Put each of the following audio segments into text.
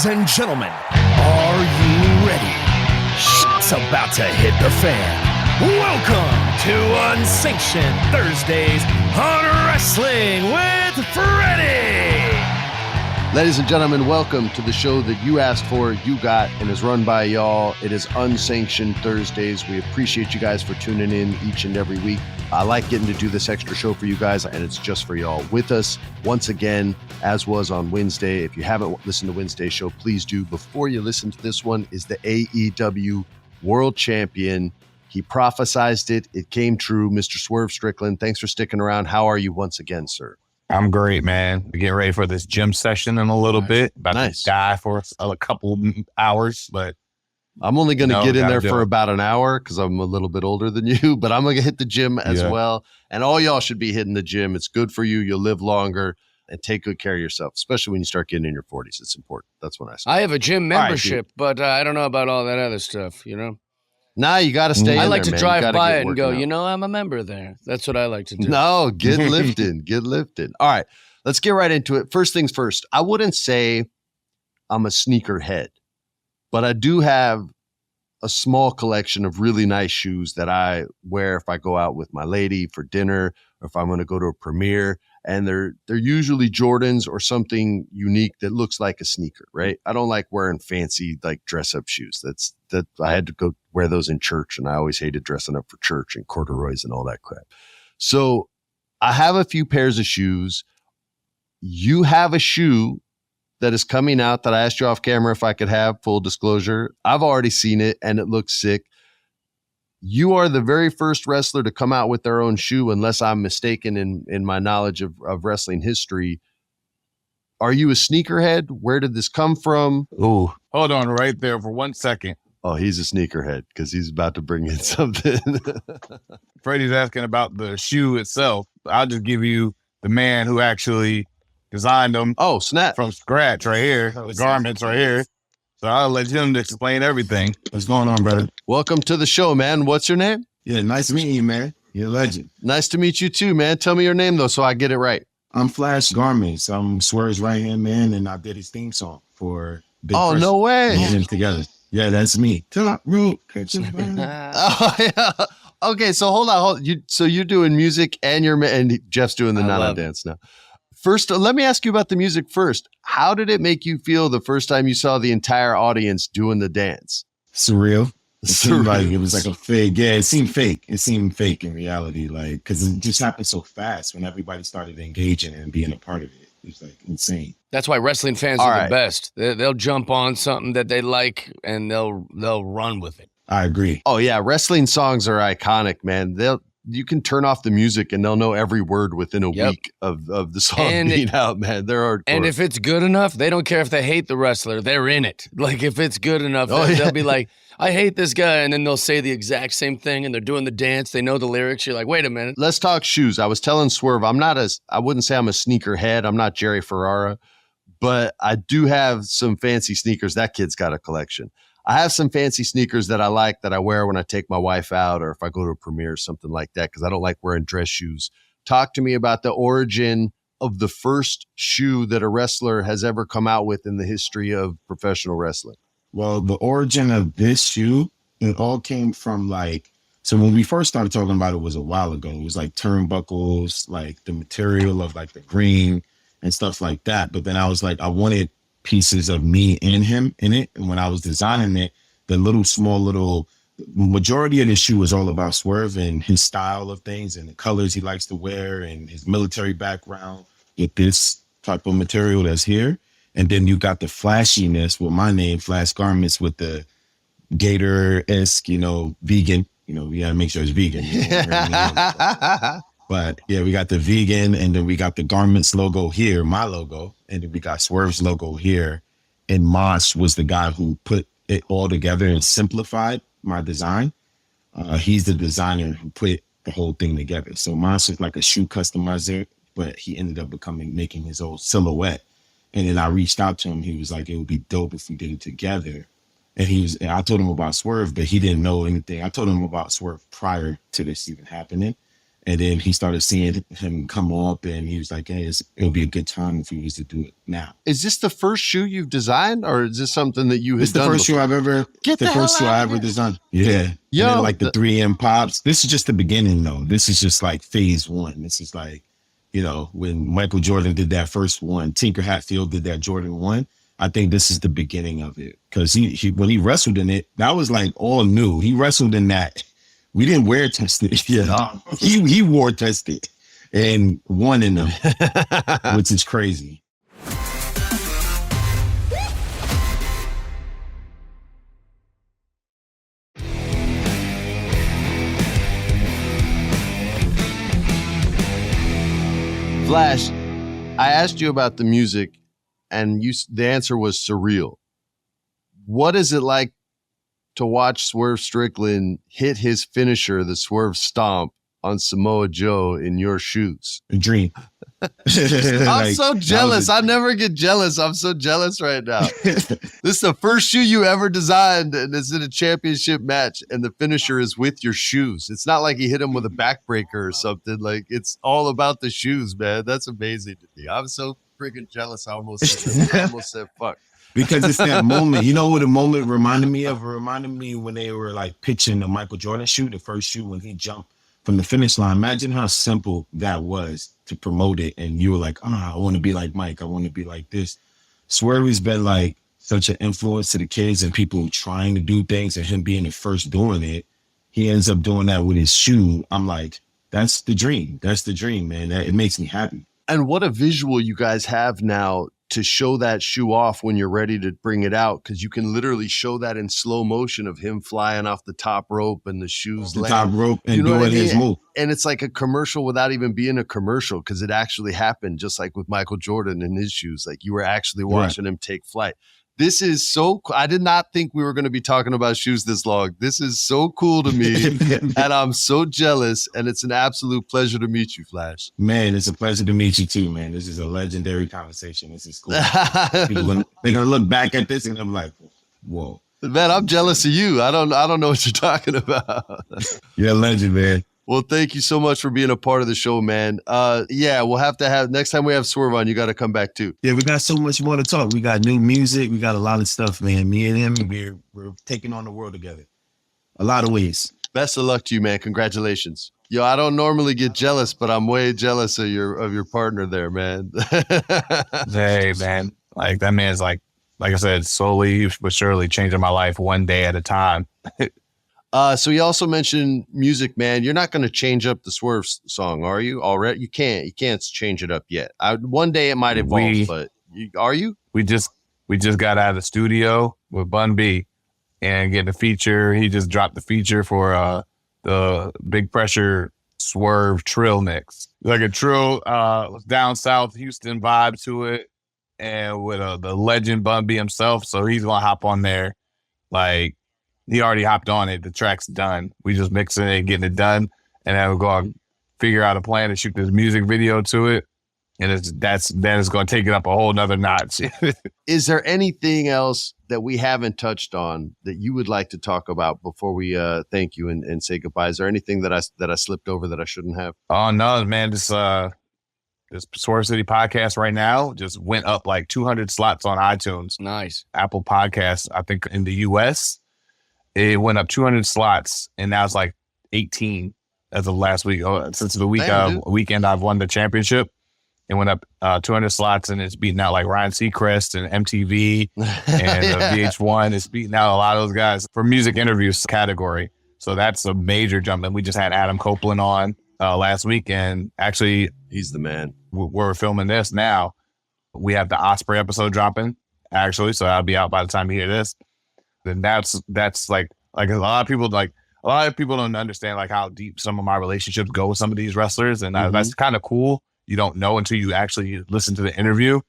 Ladies and gentlemen, are you ready? Shit's about to hit the fan. Welcome to Unsanctioned Thursdays on Wrestling with Freddie. Ladies and gentlemen, welcome to the show that you asked for, you got, and is run by y'all. It is Unsanctioned Thursdays. We appreciate you guys for tuning in each and every week. I like getting to do this extra show for you guys, and it's just for y'all. With us, once again, as was on Wednesday. If you haven't listened to Wednesday's show, please do. Before you listen to this one is the AEW World Champion. He prophesized it. It came true. Mr. Swerve Strickland, thanks for sticking around. How are you once again, sir? I'm great, man. We're getting ready for this gym session in a little bit. About to die for a couple hours, but I'm only going to get in there for about an hour because I'm a little bit older than you, but I'm going to hit the gym as well. And all y'all should be hitting the gym. It's good for you. You'll live longer and take good care of yourself, especially when you start getting in your 40s. It's important. That's what I say. I have a gym membership, but I don't know about all that other stuff, you know? Nah, you got to stay in there, I like to drive by it and go, out. I'm a member there. That's what I like to do. No, get lifting. Get lifting. All right, let's get right into it. First things first, I wouldn't say I'm a sneakerhead, but I do have a small collection of really nice shoes that I wear if I go out with my lady for dinner or if I'm going to go to a premiere. And they're usually Jordans or something unique that looks like a sneaker, right? I don't like wearing fancy like dress up shoes. That I had to go wear those in church, and I always hated dressing up for church and corduroys and all that crap. So I have a few pairs of shoes. You have a shoe that is coming out that I asked you off camera if I could have, full disclosure. I've already seen it and it looks sick. You are the very first wrestler to come out with their own shoe, unless I'm mistaken in my knowledge of wrestling history. Are you a sneakerhead? Where did this come from? Ooh, hold on right there for 1 second. Oh, he's a sneakerhead because he's about to bring in something. Freddie's asking about the shoe itself. I'll just give you the man who actually designed them. Oh, snap. From scratch right here. The garments right here. So I'll let him explain everything. What's going on, brother? Welcome to the show, man. What's your name? Yeah, nice meeting you, man. You're a legend. Nice to meet you too, man. Tell me your name, though, so I get it right. I'm Flash Garments. I'm Swerve's right-hand man, and I did his theme song for Big Oh, Chris. No way. Getting together. Yeah, that's me. Top rope. Oh, yeah. Okay, so hold on. So you're doing music and Jeff's doing the Nana dance now. First, let me ask you about the music first. How did it make you feel the first time you saw the entire audience doing the dance? Surreal. It seemed like it was like a fake. Yeah, it seemed fake. It seemed fake in reality, like, because it just happened so fast when everybody started engaging and being a part of it. It was like insane. That's why wrestling fans are the best. They'll jump on something that they like and they'll run with it. I agree. Oh yeah, wrestling songs are iconic, man. You can turn off the music and they'll know every word within a week of the song being out, man. They're hardcore. And if it's good enough, they don't care if they hate the wrestler. They're in it. Like if it's good enough, they'll be like, I hate this guy. And then they'll say the exact same thing and they're doing the dance. They know the lyrics. You're like, wait a minute. Let's talk shoes. I was telling Swerve, I wouldn't say I'm a sneakerhead. I'm not Jerry Ferrara, but I do have some fancy sneakers. That kid's got a collection. I have some fancy sneakers that I like that I wear when I take my wife out or if I go to a premiere or something like that because I don't like wearing dress shoes. Talk to me about the origin of the first shoe that a wrestler has ever come out with in the history of professional wrestling. Well, the origin of this shoe, it all came from so when we first started talking about it was a while ago. It was like turnbuckles, like the material of like the green and stuff like that. But then I was like, I wanted pieces of me and him in it. And when I was designing it, the majority of the shoe was all about Swerve and his style of things and the colors he likes to wear and his military background with this type of material that's here. And then you got the flashiness with my name, Flash Garments, with the Gator-esque, vegan. We gotta make sure it's vegan. But yeah, we got the vegan and then we got the Garments logo here, my logo. And then we got Swerve's logo here. And Mosh was the guy who put it all together and simplified my design. He's the designer who put the whole thing together. So Mosh is like a shoe customizer, but he ended up making his own silhouette. And then I reached out to him. He was like, it would be dope if we did it together. And I told him about Swerve, but he didn't know anything. I told him about Swerve prior to this even happening. And then he started seeing him come up, and he was like, hey, it'll be a good time if we used to do it now. Is this the first shoe you've designed, or is this something that you had It's the done first shoe I've ever, designed. Yeah. Yo, and then, like the 3M pops. This is just the beginning, though. This is just like phase one. This is like, you know, when Michael Jordan did that first one, Tinker Hatfield did that Jordan 1. I think this is the beginning of it. Because he when he wrestled in it, that was like all new. He wrestled in that. We didn't wear tested. Yeah. He wore tested and won in them, which is crazy. Flash, I asked you about the music, and the answer was surreal. What is it like to watch Swerve Strickland hit his finisher, the Swerve Stomp, on Samoa Joe in your shoes? A dream. I'm so jealous. I never get jealous. I'm so jealous right now. This is the first shoe you ever designed, and it's in a championship match, and the finisher is with your shoes. It's not like he hit him with a backbreaker or something. Like, it's all about the shoes, man. That's amazing to me. I'm so freaking jealous. I almost said fuck. Because it's that moment. You know what the moment reminded me of? It reminded me when they were like pitching the Michael Jordan shoe, the first shoe when he jumped from the finish line. Imagine how simple that was to promote it. And you were like, I want to be like Mike. I want to be like this. Swerve has been like such an influence to the kids and people trying to do things, and him being the first doing it. He ends up doing that with his shoe. I'm like, that's the dream. That's the dream, man. It makes me happy. And what a visual you guys have now to show that shoe off when you're ready to bring it out, because you can literally show that in slow motion of him flying off the top rope and the shoes the top rope and doing his move. And it's like a commercial without even being a commercial, because it actually happened, just like with Michael Jordan and his shoes. Like, you were actually watching him take flight. This is so cool. I did not think we were going to be talking about shoes this long. This is so cool to me, and I'm so jealous, and it's an absolute pleasure to meet you, Flash. Man, it's a pleasure to meet you too, man. This is a legendary conversation. This is cool. They're going to look back at this and I'm like, whoa. Man, I'm jealous of you. I don't know what you're talking about. You're a legend, man. Well, thank you so much for being a part of the show, man. Yeah, we'll have to have, next time we have Swerve on, you got to come back too. Yeah, we got so much more to talk. We got new music. We got a lot of stuff, man. Me and him, we're taking on the world together. A lot of ways. Best of luck to you, man. Congratulations. Yo, I don't normally get jealous, but I'm way jealous of your partner there, man. Hey, man. Like, that man's like I said, slowly but surely changing my life one day at a time. So you also mentioned music, man. You're not going to change up the Swerve song, are you? Already, you can't. You can't change it up yet. One day it might evolve, but are you? We just got out of the studio with Bun B and getting a feature. He just dropped the feature for the Big Pressure Swerve Trill mix, like a Trill down south Houston vibe to it, and with the legend Bun B himself. So he's gonna hop on there, like. He already hopped on it. The track's done. We just mixing it and getting it done. And then we'll go and figure out a plan to shoot this music video to it. And then it's going to take it up a whole nother notch. Is there anything else that we haven't touched on that you would like to talk about before we thank you and say goodbye? Is there anything that I slipped over that I shouldn't have? Oh, no, man. This Swerve City podcast right now just went up like 200 slots on iTunes. Nice. Apple Podcasts, I think in the US. It went up 200 slots, and now it's like 18 as of last week. Since the weekend I've won the championship, it went up 200 slots, and it's beating out like Ryan Seacrest and MTV and VH1. It's beating out a lot of those guys for music interviews category. So that's a major jump. And we just had Adam Copeland on last week, and actually, he's the man. We're filming this now. We have the Osprey episode dropping, actually, so that'll be out by the time you hear this. Then that's like a lot of people don't understand like how deep some of my relationships go with some of these wrestlers, and that's kind of cool. You don't know until you actually listen to the interview.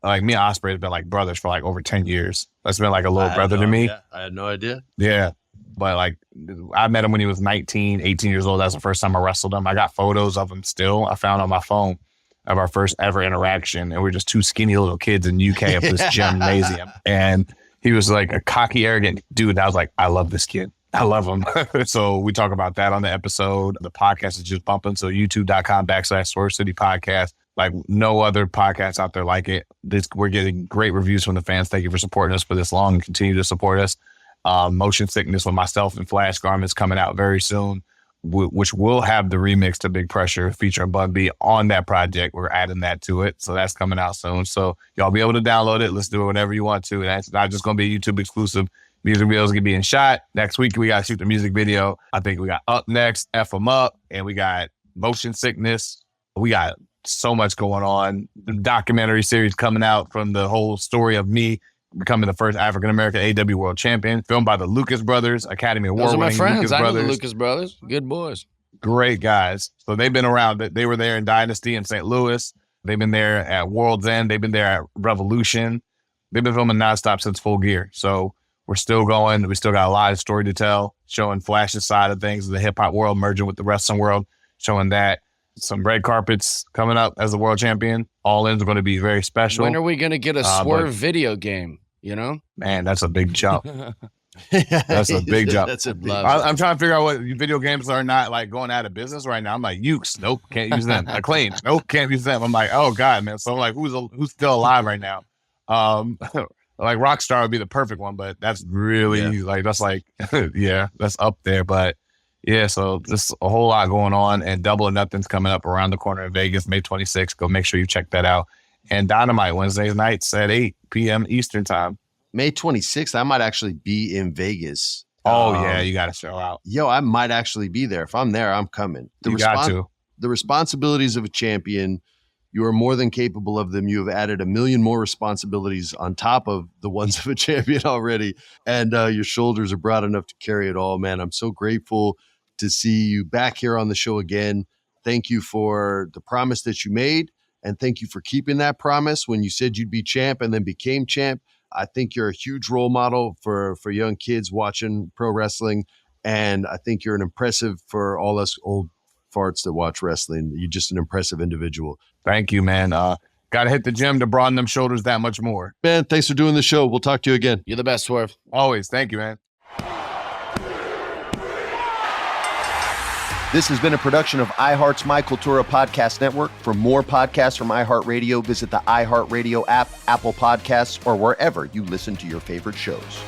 Like, me and Osprey have been like brothers for like over 10 years. That's been like a little brother to me. I had no idea. Yeah, but like I met him when he was 19, 18 years old. That's the first time I wrestled him. I got photos of him still. I found on my phone of our first ever interaction, and we're just two skinny little kids in UK at this gymnasium, and he was like a cocky, arrogant dude. And I was like, I love this kid. I love them. So we talk about that on the episode. The podcast is just bumping. So youtube.com/Swerve City Podcast. Like no other podcast out there like it. We're getting great reviews from the fans. Thank you for supporting us for this long and continue to support us. Motion Sickness with myself and Flash Garments coming out very soon, which will have the remix to Big Pressure featuring Bun B on that project. We're adding that to it. So that's coming out soon. So y'all be able to download it. Let's do it whenever you want to. And that's not just going to be a YouTube exclusive. Music videos going to be in shot. Next week, we got to shoot the music video. I think we got Up Next, F 'em Up, and we got Motion Sickness. We got so much going on. The documentary series coming out from the whole story of me becoming the first African-American AW World Champion, filmed by the Lucas Brothers, Academy Award winning Lucas Brothers. Those are my friends. I know the Lucas Brothers. Good boys. Great guys. So they've been around. They were there in Dynasty in St. Louis. They've been there at World's End. They've been there at Revolution. They've been filming nonstop since Full Gear. So we're still going. We still got a lot of story to tell, showing Flash's side of things, the hip-hop world merging with the wrestling world, showing that. Some red carpets coming up as the world champion. All In's are going to be very special. When are we going to get a Swerve video game, you know? Man, that's a big jump. That's a big jump. That's a big I'm trying to figure out what video games are not like going out of business right now. I'm like, Ukes, nope, can't use them. Acclaim, nope, can't use them. I'm like, oh God, man. So I'm like, who's still alive right now? Like Rockstar would be the perfect one, but that's really that's up there. But yeah, so just a whole lot going on, and Double or Nothing's coming up around the corner in Vegas, May 26th. Go make sure you check that out. And Dynamite Wednesday nights at 8 p.m. Eastern time. May 26th, I might actually be in Vegas. Oh, yeah, you got to show out. Yo, I might actually be there. If I'm there, I'm coming. You got to. The responsibilities of a champion, you are more than capable of them. You have added a million more responsibilities on top of the ones of a champion already. And your shoulders are broad enough to carry it all, man. I'm so grateful to see you back here on the show again. Thank you for the promise that you made. And thank you for keeping that promise when you said you'd be champ and then became champ. I think you're a huge role model for young kids watching pro wrestling. And I think you're an impressive for all us old farts that watch wrestling. You're just an impressive individual. Thank you, man. Got to hit the gym to broaden them shoulders that much more. Man, thanks for doing the show. We'll talk to you again. You're the best, Swerve. Always. Thank you, man. This has been a production of iHeart's My Cultura Podcast Network. For more podcasts from iHeartRadio, visit the iHeartRadio app, Apple Podcasts, or wherever you listen to your favorite shows.